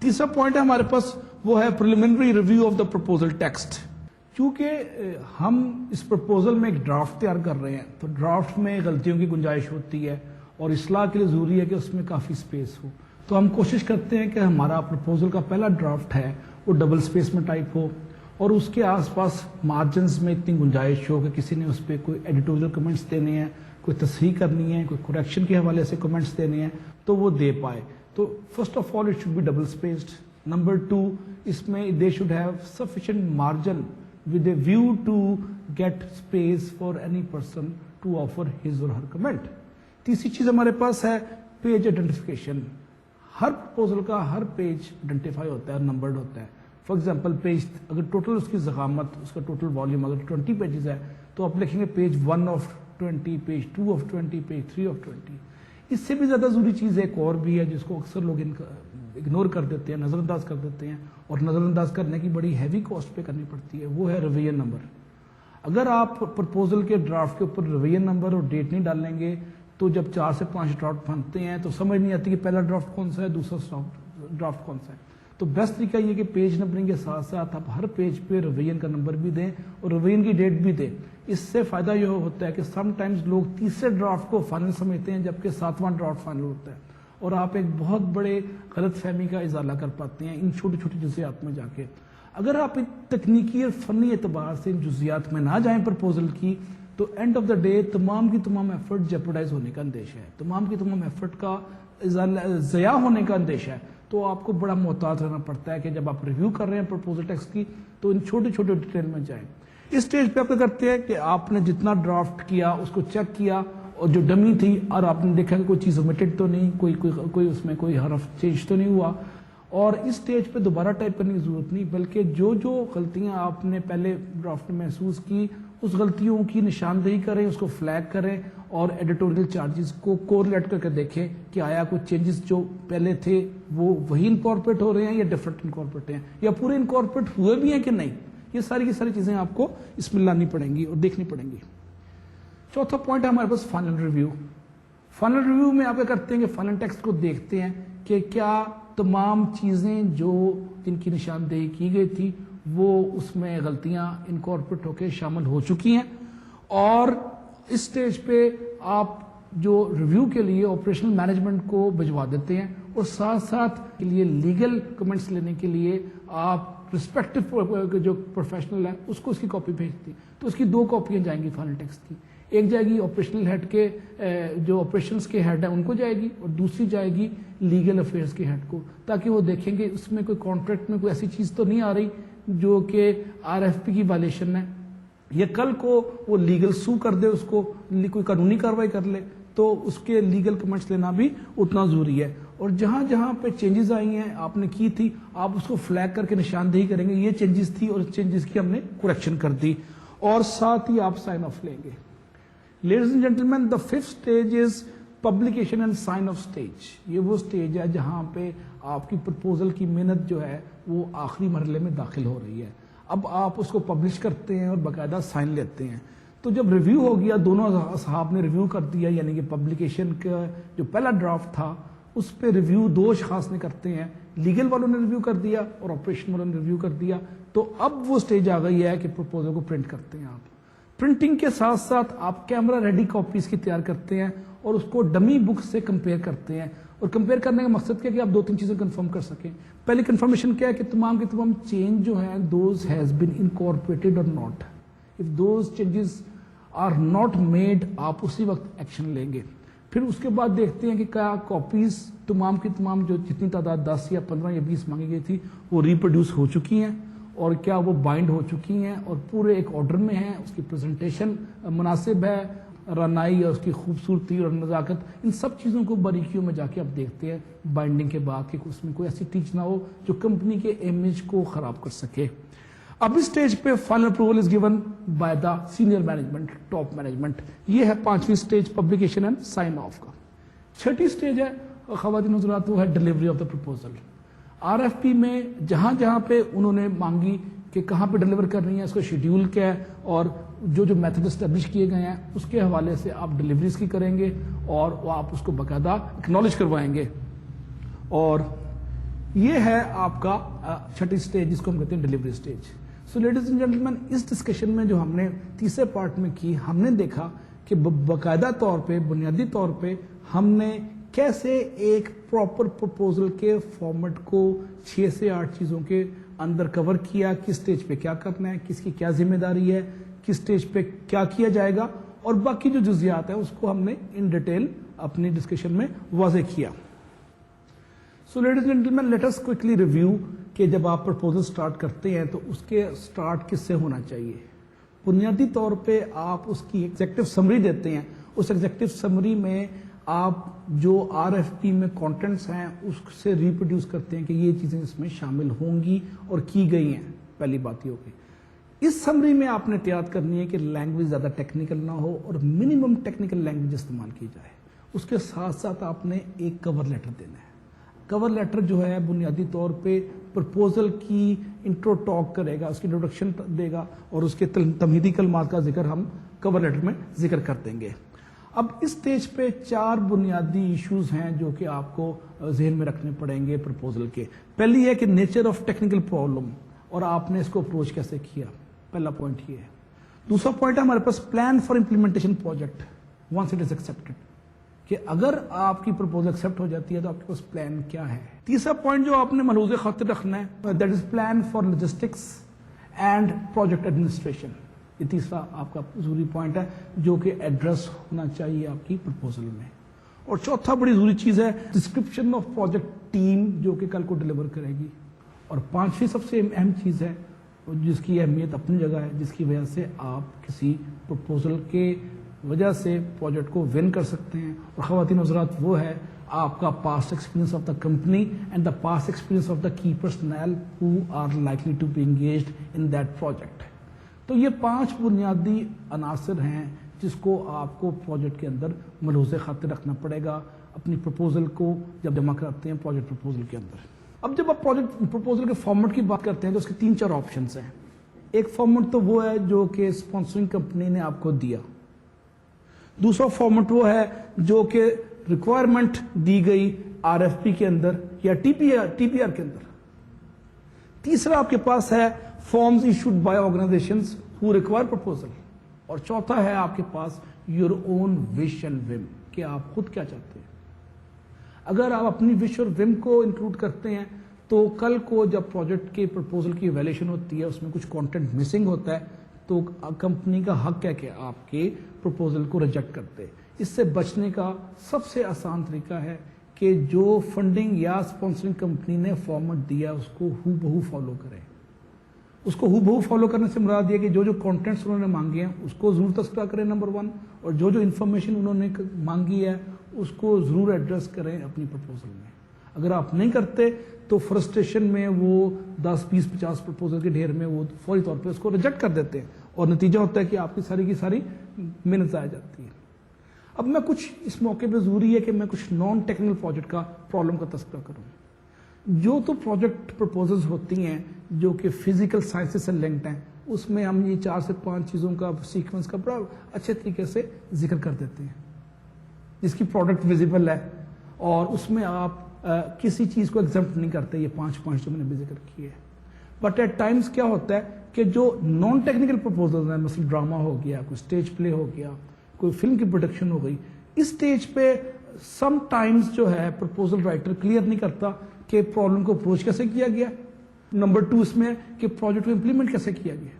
تیسرا پوائنٹ ہے ہمارے پاس وہ ہے preliminary review of the proposal text. کیونکہ ہم اس پرپوزل میں ایک ڈرافٹ تیار کر رہے ہیں تو ڈرافٹ میں غلطیوں کی گنجائش ہوتی ہے اور اصلاح کے لیے ضروری ہے کہ اس میں کافی سپیس ہو. تو ہم کوشش کرتے ہیں کہ ہمارا پرپوزل کا پہلا ڈرافٹ ہے وہ ڈبل سپیس میں ٹائپ ہو اور اس کے آس پاس مارجنز میں اتنی گنجائش ہو کہ کسی نے اس پہ کوئی ایڈیٹوریل کمنٹس دینے ہیں، کوئی تصحیح کرنی ہے، کوئی کریکشن کے حوالے سے کمنٹس دینے ہیں تو وہ دے پائے. تو first of all it should be double spaced. Number 2، اس میں they should have sufficient margin with a view to get space for any person to offer his or her comment. تیسری چیز ہمارے پاس ہے پیج آئیڈینٹیفیکیشن. ہر proposal کا ہر page identify ہوتا ہے، numbered ہوتا ہے. فار ایگزامپل پیج اگر ٹوٹل اس کی ضخامت، اس کا ٹوٹل والیوم اگر 20 پیجز ہے تو آپ لکھیں گے page 1 of 20، page 2 of 20، page 3 of 20. اس سے بھی زیادہ ضروری چیز ایک اور بھی ہے جس کو اکثر لوگ اگنور کر دیتے ہیں، نظر انداز کر دیتے ہیں، اور نظر انداز کرنے کی بڑی ہیوی کاسٹ پے کرنی پڑتی ہے، وہ ہے ریویژن نمبر. اگر آپ پرپوزل کے ڈرافٹ کے اوپر ریویژن نمبر اور ڈیٹ نہیں ڈالیں گے تو جب 4 سے 5 ڈرافٹ بنتے ہیں تو سمجھ نہیں آتی کہ پہلا ڈرافٹ کون سا ہے، دوسرا ڈرافٹ کون سا ہے. تو بیسٹ طریقہ یہ کہ پیج نمبرنگ کے ساتھ ساتھ آپ ہر پیج پہ ریویژن کا نمبر بھی دیں اور ریویژن کی ڈیٹ بھی دیں. اس سے فائدہ یہ ہوتا ہے کہ سم ٹائمز لوگ تیسرے ڈرافٹ کو فائنل سمجھتے ہیں جبکہ 7واں ڈرافٹ فائنل ہوتا ہے، اور آپ ایک بہت بڑے غلط فہمی کا ازالہ کر پاتے ہیں ان چھوٹی چھوٹی جزیات میں جا کے. اگر آپ تکنیکی اور فنی اعتبار سے ان جزیات میں نہ جائیں پرپوزل کی تو اینڈ آف دا ڈے تمام کی تمام ایفرٹ جیپرڈائز ہونے کا اندیشہ ہے، تمام کی تمام ایفرٹ کا ضیاع ہونے کا اندیشہ ہے. تو آپ کو بڑا محتاط رہنا پڑتا ہے کہ جب آپ ریویو کر رہے ہیں پرپوزل ٹیکسٹ کی تو ان چھوٹے چھوٹے ڈیٹیل میں جائیں. اس سٹیج پہ آپ کیا کرتے ہیں کہ آپ نے جتنا ڈرافٹ کیا اس کو چیک کیا اور جو ڈمی تھی اور آپ نے دیکھا کہ کوئی چیز اومیٹڈ تو نہیں، کوئی اس میں کوئی حرف چینج تو نہیں ہوا، اور اس سٹیج پہ دوبارہ ٹائپ کرنے کی ضرورت نہیں، بلکہ جو غلطیاں آپ نے پہلے ڈرافٹ میں محسوس کی اس غلطیوں کی نشاندہی کریں، اس کو فلیگ کریں اور ایڈیٹوریل چارجز کو کوریلیٹ کر کے دیکھیں کہ آیا کوئی چینجز جو پہلے تھے وہ وہی انکارپوریٹ ہو رہے ہیں یا ڈفرنٹ انکارپوریٹ ہیں یا پورے انکارپوریٹ ہوئے بھی ہیں کہ نہیں. یہ ساری کی ساری چیزیں آپ کو اس میں لانی پڑیں گی اور دیکھنی پڑیں گی. چوتھا پوائنٹ ہے ہمارے پاس فائنل ریویو. فائنل ریویو میں آپ کیا کرتے ہیں کہ فائنل ٹیکسٹ کو دیکھتے ہیں کہ کیا تمام چیزیں جو جن کی نشاندہی کی گئی تھی وہ اس میں غلطیاں انکارپوریٹ ہو کے شامل ہو چکی ہیں. اور اس سٹیج پہ آپ جو ریویو کے لیے آپریشنل مینجمنٹ کو بھجوا دیتے ہیں اور ساتھ ساتھ کے لیے لیگل کمنٹس لینے کے لیے آپ رسپیکٹو جو پروفیشنل ہے اس کو اس کی کاپی بھیجتی. تو اس کی 2 کاپیاں جائیں گی فائنل ٹیکسٹ کی. ایک جائے گی آپریشنل ہیڈ کے جو آپریشنس کے ہیڈ ہیں ان کو جائے گی اور دوسری جائے گی لیگل افیئرس کے ہیڈ کو، تاکہ وہ دیکھیں گے اس میں کوئی کانٹریکٹ میں کوئی ایسی چیز تو نہیں آ رہی جو کہ آر ایف پی کی وائلیشن ہے، یا کل کو وہ لیگل سو کر دے، اس کو کوئی قانونی کارروائی کر لے. تو اس کے لیگل کمنٹس لینا بھی اتنا ضروری ہے. اور جہاں جہاں پہ چینجز آئی ہیں آپ نے کی تھی آپ اس کو فلیگ کر کے نشاندہی کریں گے یہ چینجز تھی اور چینجز کی ہم نے کریکشن کر دی، اور ساتھ ہی آپ سائن آف لیں گے. Ladies and gentlemen, the 5th stage is publication and sign off stage. یہ وہ سٹیج ہے جہاں پہ آپ کی پرپوزل کی محنت جو ہے وہ آخری مرحلے میں داخل ہو رہی ہے. اب آپ اس کو پبلش کرتے ہیں اور باقاعدہ سائن لیتے ہیں. تو جب ریویو ہو گیا، دونوں اصحاب نے ریویو کر دیا، یعنی کہ پبلیکیشن کا جو پہلا ڈرافٹ تھا اس پہ ریویو 2 اشخاص نے کرتے ہیں, لیگل والوں نے ریویو کر دیا اور آپریشن والوں نے ریویو کر دیا. تو اب وہ سٹیج آ گئی ہے کہ پرپوزل کو پرنٹ کرتے ہیں آپ. پرنٹنگ کے ساتھ ساتھ آپ کیمرہ ریڈی کاپیز کی تیار کرتے ہیں اور اس کو ڈمی بک سے کمپیئر کرتے ہیں. اور کمپیئر کرنے کا مقصد کیا کہ آپ 2-3 چیزیں کنفرم کر سکیں. پہلی کنفرمیشن کیا ہے کہ تمام کے تمام چینج جو ہیں دوز ہیز بین انکارپوریٹڈ اور not. If those changes are not made, آپ اسی وقت ایکشن لیں گے. پھر اس کے بعد دیکھتے ہیں کہ کیا کاپیز تمام کی تمام جو جتنی تعداد 10 یا 15 یا 20 مانگی گئی تھی وہ ریپروڈیوس ہو چکی ہیں, اور کیا وہ بائنڈ ہو چکی ہیں اور پورے ایک آرڈر میں ہیں, اس کی پریزنٹیشن مناسب ہے, رنائی اور اس کی خوبصورتی اور نزاکت, ان سب چیزوں کو باریکیوں میں جا کے آپ دیکھتے ہیں بائنڈنگ کے بعد کہ اس میں کوئی ایسی ٹیچ نہ ہو جو کمپنی کے امیج کو خراب کر سکے. اب اس سٹیج پہ final approval is given by the senior management, top management. یہ ہے 5ویں stage publication and sign off کا. 6ٹھی سٹیج ہے خواتین حضرات, وہ ہے delivery of the proposal. RFP میں جہاں جہاں پہ انہوں نے مانگی کہ کہاں پہ ڈلیور کرنی ہے, اس کا شیڈیول کیا ہے اور جو جو میتھڈ اسٹیبلش کیے گئے ہیں اس کے حوالے سے آپ ڈلیوریز کی کریں گے اور وہ آپ اس کو باقاعدہ اکنالج کروائیں گے. اور یہ ہے آپ کا 6ٹھی سٹیج جس کو ہم کہتے ہیں delivery stage. So ladies and gentlemen, اس ڈسکشن میں جو ہم نے تیسرے پارٹ میں کی, ہم نے دیکھا کہ باقاعدہ طور پہ بنیادی طور پہ ہم نے کیسے ایک پراپر پرپوزل کے فارمیٹ کو 6 سے 8 چیزوں کے اندر کور کیا, کس سٹیج پہ کیا کرنا ہے, کس کی کیا ذمہ داری ہے, کس سٹیج پہ کیا کیا جائے گا, اور باقی جو جزیات ہیں اس کو ہم نے ان ڈیٹیل اپنی ڈسکشن میں واضح کیا. So ladies and gentlemen, let us quickly review کہ جب آپ پرپوزل سٹارٹ کرتے ہیں تو اس کے سٹارٹ کس سے ہونا چاہیے. بنیادی طور پہ آپ اس کی ایگزیکٹو سمری دیتے ہیں. اس ایگزیکٹو سمری میں آپ جو RFP میں کانٹینٹس ہیں اس سے ریپروڈیوس کرتے ہیں کہ یہ چیزیں اس میں شامل ہوں گی اور کی گئی ہیں. پہلی بات یہ ہوگی. اس سمری میں آپ نے احتیاط کرنی ہے کہ لینگویج زیادہ ٹیکنیکل نہ ہو اور منیمم ٹیکنیکل لینگویج استعمال کی جائے. اس کے ساتھ ساتھ آپ نے ایک کور لیٹر دینا ہے. کور لیٹر جو ہے بنیادی طور پہ پرپوزل کی انٹرو ٹاک کرے گا, اس کی انٹروڈکشن دے گا اور اس کے تمہیدی کلمات کا ذکر ہم کور لیٹر میں ذکر کر دیں گے. اب اس سٹیج پہ 4 بنیادی ایشوز ہیں جو کہ آپ کو ذہن میں رکھنے پڑیں گے پرپوزل کے. پہلی ہے کہ نیچر آف ٹیکنیکل پرابلم اور آپ نے اس کو اپروچ کیسے کیا, پہلا پوائنٹ یہ ہے. دوسرا پوائنٹ ہے ہمارے پاس plan for implementation project once it is accepted, کہ اگر آپ کی پرپوزل ایکسپٹ ہو جاتی ہے تو آپ کے پاس پلان کیا ہے. تیسرا پوائنٹ جو آپ نے ملحوظ خاطر رکھنا ہے that is plan for logistics and project administration. یہ تیسرا آپ کا ضروری پوائنٹ ہے جو کہ ایڈریس ہونا چاہیے آپ کی پرپوزل میں. اور چوتھا بڑی ضروری چیز ہے ڈسکرپشن آف پروجیکٹ ٹیم جو کہ کل کو ڈلیور کرے گی. اور 5ویں سب سے اہم چیز ہے جس کی اہمیت اپنی جگہ ہے, جس کی وجہ سے آپ کسی پرپوزل کے وجہ سے پروجیکٹ کو ون کر سکتے ہیں. اور خواتین حضرات, وہ ہے آپ کا past experience of the company and the past experience of the key personnel who are likely to be engaged in that project. تو یہ 5 بنیادی عناصر ہیں جس کو آپ کو پروجیکٹ کے اندر ملحوظ خاطر رکھنا پڑے گا اپنی پرپوزل کو جب جمع کراتے ہیں پروجیکٹ پرپوزل کے اندر. اب جب آپ پروجیکٹ پرپوزل کے فارمیٹ کی بات کرتے ہیں تو اس کے 3-4 آپشنس ہیں. ایک فارمیٹ تو وہ ہے جو کہ اسپانسرنگ کمپنی نے آپ کو دیا. دوسرا فارمیٹ وہ ہے جو کہ ریکوائرمنٹ دی گئی RFP کے اندر یا TPR کے اندر. تیسرا آپ کے پاس ہے forms issued by organisations who require proposal. اور چوتھا ہے آپ کے پاس یور اون وش اینڈ وم, کہ آپ خود کیا چاہتے ہیں. اگر آپ اپنی وش اور وم کو انکلوڈ کرتے ہیں تو کل کو جب پروجیکٹ کے پرپوزل کی ایویلیشن ہوتی ہے اس میں کچھ کانٹینٹ مسنگ ہوتا ہے تو کمپنی کا حق ہے کہ آپ کے پرپوزل کو ریجیکٹ کرتے. اس سے بچنے کا سب سے آسان طریقہ ہے کہ جو فنڈنگ یا اسپانسرنگ کمپنی نے فارمیٹ دیا اس کو ہو بہو فالو کریں. اس کو ہو بہو فالو کرنے سے مراد یہ کہ جو جو کانٹینٹس انہوں نے مانگے ہیں اس کو ضرور تذکرہ کریں نمبر 1, اور جو جو انفارمیشن انہوں نے مانگی ہے اس کو ضرور ایڈریس کریں اپنی پرپوزل میں. اگر آپ نہیں کرتے تو فرسٹریشن میں وہ 10, 20, 50 پرپوزل کے ڈھیر میں وہ فوری طور پہ اس کو ریجیکٹ کر دیتے ہیں اور نتیجہ ہوتا ہے کہ آپ کی ساری محنت ضائع جاتی ہے. اب میں کچھ اس موقع پہ ضروری ہے کہ میں کچھ نان ٹیکنیکل پروجیکٹ کا پرابلم کا تذکرہ کروں. جو تو پروجیکٹ پرپوزلز ہوتی ہیں جو کہ فزیکل سائنسز سے لنکڈ ہیں اس میں ہم یہ 4 سے 5 چیزوں کا سیکوینس کا بڑا اچھے طریقے سے ذکر کر دیتے ہیں. جس کی پروڈکٹ ویزیبل ہے اور اس میں آپ کسی چیز کو ایگزمپٹ نہیں کرتے, یہ 5 پوائنٹس جو میں نے بھی ذکر کیے. بٹ ایٹ ٹائمس کیا ہوتا ہے کہ جو نان ٹیکنیکل پرپوزلز ہیں, مثلا ڈراما ہو گیا, کوئی اسٹیج پلے ہو گیا, کوئی فلم کی پروڈکشن ہو گئی, اس اسٹیج پہ سم ٹائمز جو ہے پرپوزل رائٹر کلیئر نہیں کرتا کہ پرابلم کو اپروچ کیسے کیا گیا. نمبر 2 اس میں کہ پروجیکٹ کو امپلیمنٹ کیسے کیا گیا.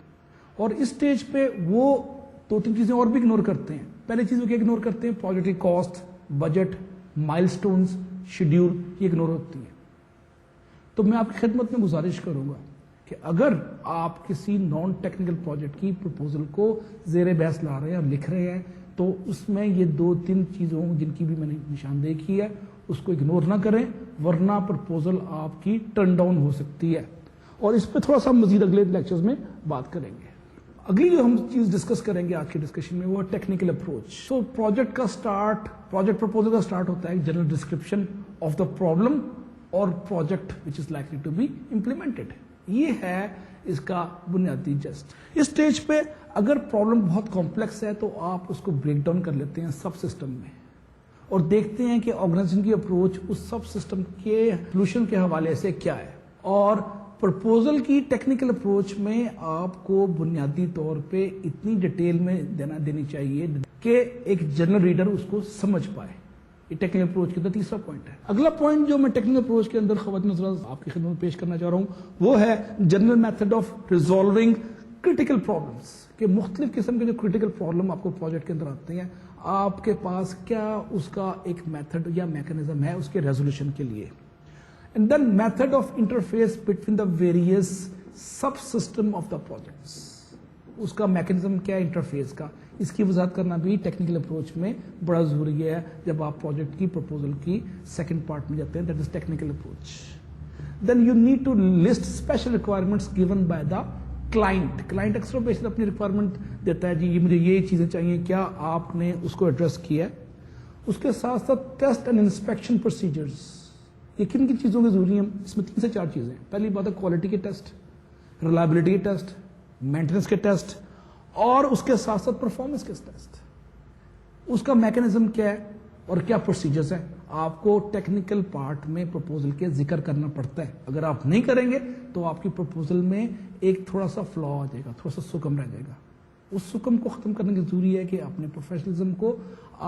اور اس اسٹیج پہ وہ 2-3 چیزیں اور بھی اگنور کرتے ہیں. پہلی چیز وہ کیا اگنور کرتے ہیں, پروجیکٹ کی کاسٹ, بجٹ, مائل سٹونز, شیڈیول, یہ اگنور ہوتی ہے. تو میں آپ کی خدمت میں گزارش کروں گا کہ اگر آپ کسی نان ٹیکنیکل پروجیکٹ کی پروپوزل کو زیر بحث لا رہے ہیں اور لکھ رہے ہیں تو اس میں یہ 2-3 چیزوں جن کی بھی میں نے نشاندہی کی ہے اس کو اگنور نہ کریں, ورنہ پرپوزل آپ کی ٹرن ڈاؤن ہو سکتی ہے. اور اس پہ تھوڑا سا مزید اگلے لیکچرز میں بات کریں گے. اگلی جو ہم چیز ڈسکس کریں گے آج کی ڈسکشن میں وہ technical approach. So project proposal کا سٹارٹ ہوتا ہے general description of the problem اور project which is likely to be implemented. یہ ہے اس کا بنیادی جسٹ. اس سٹیج پہ اگر پرابلم بہت کمپلیکس ہے تو آپ اس کو بریک ڈاؤن کر لیتے ہیں سب سسٹم میں اور دیکھتے ہیں کہ آرگنائزیشن کی اپروچ اس سب سسٹم کے سولوشن کے حوالے سے کیا ہے. اور پرپوزل کی ٹیکنیکل اپروچ میں آپ کو بنیادی طور پہ اتنی ڈیٹیل میں دینی چاہیے کہ ایک جنرل ریڈر اس کو سمجھ پائے. یہ ٹیکنیکل اپروچ کے اندر تیسرا پوائنٹ ہے. اگلا پوائنٹ جو میں ٹیکنیکل اپروچ کے اندر خواتین حضرات آپ کی خدمت میں پیش کرنا چاہ رہا ہوں وہ ہے general method of resolving critical problems. کہ مختلف قسم کے جو کریٹیکل پرابلم آپ کو پروجیکٹ کے اندر آتے ہیں, آپ کے پاس کیا اس کا ایک میتھڈ یا میکانزم ہے اس کے ریزولوشن کے لیے. And then method of interface between the various subsystem of the projects. اس کا میکنزم کیا ہے انٹرفیس کا, اس کی وضاحت کرنا بھی ٹیکنیکل اپروچ میں بڑا ضروری ہے جب آپ پروجیکٹ کی پرپوزل کی سیکنڈ پارٹ میں جاتے ہیں, that is technical approach. Then you need to list special requirements given by the client. Client اکثر بیشتر اپنی ریکوائرمنٹ دیتا ہے, جی مجھے یہ چیزیں چاہیے, کیا آپ نے اس کو ایڈریس کیا ہے. اس کے ساتھ ساتھ ٹیسٹ اینڈ انسپیکشن پروسیجرز. یہ کن کن چیزوں کی ضروری ہیں, اس میں 3 سے 4 چیزیں. پہلی بات ہے کوالٹی کے ٹیسٹ, ریلائبلٹی کے ٹیسٹ, مینٹیننس کے ٹیسٹ اور اس کے ساتھ ساتھ پرفارمنس کے ٹیسٹ. اس کا میکینزم کیا ہے اور کیا پروسیجرز ہیں, آپ کو ٹیکنیکل پارٹ میں پرپوزل کے ذکر کرنا پڑتا ہے. اگر آپ نہیں کریں گے تو آپ کی پرپوزل میں ایک تھوڑا سا فلا آ جائے گا, تھوڑا سا سکم رہ جائے گا. اس سکم کو ختم کرنے کی ضروری ہے کہ اپنے پروفیشنلزم کو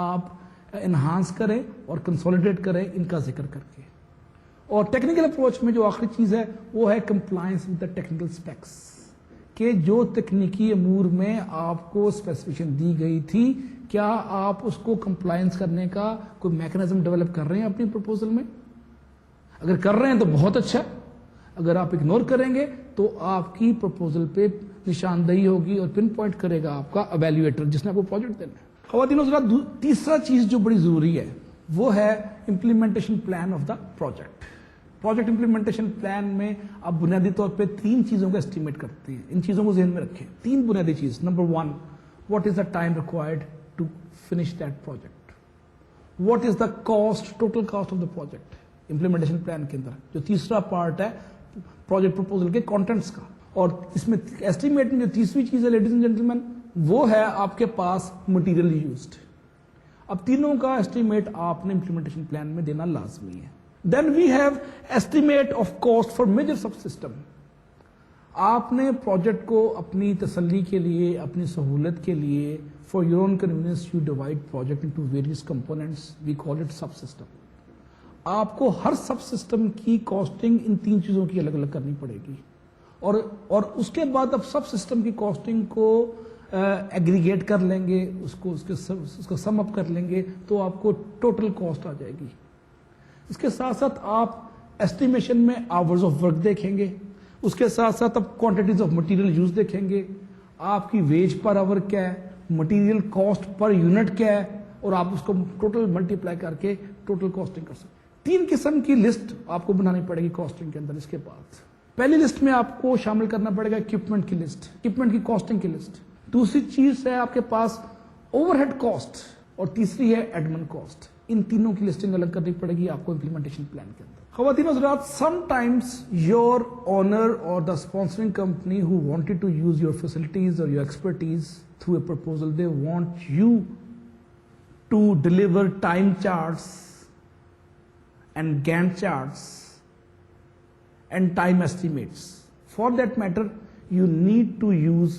آپ انہانس کریں اور کنسولیڈیٹ کریں ان کا ذکر کر کے. اور ٹیکنیکل اپروچ میں جو آخری چیز ہے وہ ہے compliance with the technical specs. کہ جو تکنیکی امور میں آپ کو اسپیسیفکیشن دی گئی تھی کیا آپ اس کو کمپلائنس کرنے کا کوئی میکنزم ڈیولپ کر رہے ہیں اپنی پرپوزل میں. اگر کر رہے ہیں تو بہت اچھا, اگر آپ اگنور کریں گے تو آپ کی پرپوزل پہ نشاندہی ہوگی اور پن پوائنٹ کرے گا آپ کا ایویلویٹر جس نے آپ کو پروجیکٹ دینا ہے. خواتین حضرات, تیسرا چیز جو بڑی ضروری ہے وہ ہے implementation plan of the project. Project implementation plan میں آپ بنیادی طور پہ 3 چیزوں کا اسٹیمیٹ کرتے ہیں. ان چیزوں کو ذہن میں رکھیں. 3 بنیادی چیز. Number 1, what is the time required to finish that project. What is the cost, total cost of the project implementation plan کے اندر. جو تیسرا پارٹ ہے پروجیکٹ پرپوزل کے کانٹینٹس کا. اور اس میں ایسٹیمیٹ میں جو تیسری چیز ہے لیڈیز اینڈ جینٹلمین وہ ہے آپ کے پاس مٹیریل یوزڈ. اب تینوں کا ایسٹیمیٹ آپ نے امپلیمنٹیشن پلان میں دینا لازمی ہے. Then we have estimate of cost for major sub system. آپ نے پروجیکٹ کو اپنی تسلی کے لیے, اپنی سہولت کے لیے, for your own convenience you divide project into various components, we call it sub system. آپ کو ہر سب سسٹم کی کاسٹنگ ان 3 چیزوں کی الگ الگ کرنی پڑے گی. اور اس کے بعد اب سب سسٹم کی کاسٹنگ کو ایگریگیٹ کر لیں گے, اس کا سم اپ کر لیں گے تو آپ کو ٹوٹل کاسٹ آ جائے گی. اس کے ساتھ ساتھ آپ ایسٹیمیشن میں آورز آف ورک دیکھیں گے. اس کے ساتھ ساتھ آپ کوانٹیٹیز آف مٹیریل یوز دیکھیں گے. آپ کی ویج پر آور کیا ہے, مٹیریل کاسٹ پر یونٹ کیا ہے, اور آپ اس کو ٹوٹل ملٹیپلائی کر کے ٹوٹل کاسٹنگ کر سکتے. 3 قسم کی لسٹ آپ کو بنانی پڑے گی کاسٹنگ کے اندر. اس کے بعد پہلی لسٹ میں آپ کو شامل کرنا پڑے گا اکوپمنٹ کی لسٹ, اکوپمنٹ کی کاسٹنگ کی لسٹ. دوسری چیز ہے آپ کے پاس اوور ہیڈ کاسٹ, اور تیسری ہے ایڈمن کاسٹ. ان تینوں کی لسٹنگ الگ کرنی پڑے گی آپ کو امپلیمنٹیشن پلان کے اندر. خواتین حضرات, some times your owner or the sponsoring company who wanted to use your facilities or your expertise through a proposal, they want you to deliver time charts and Gantt charts and time estimates. For that matter, you need to use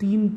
3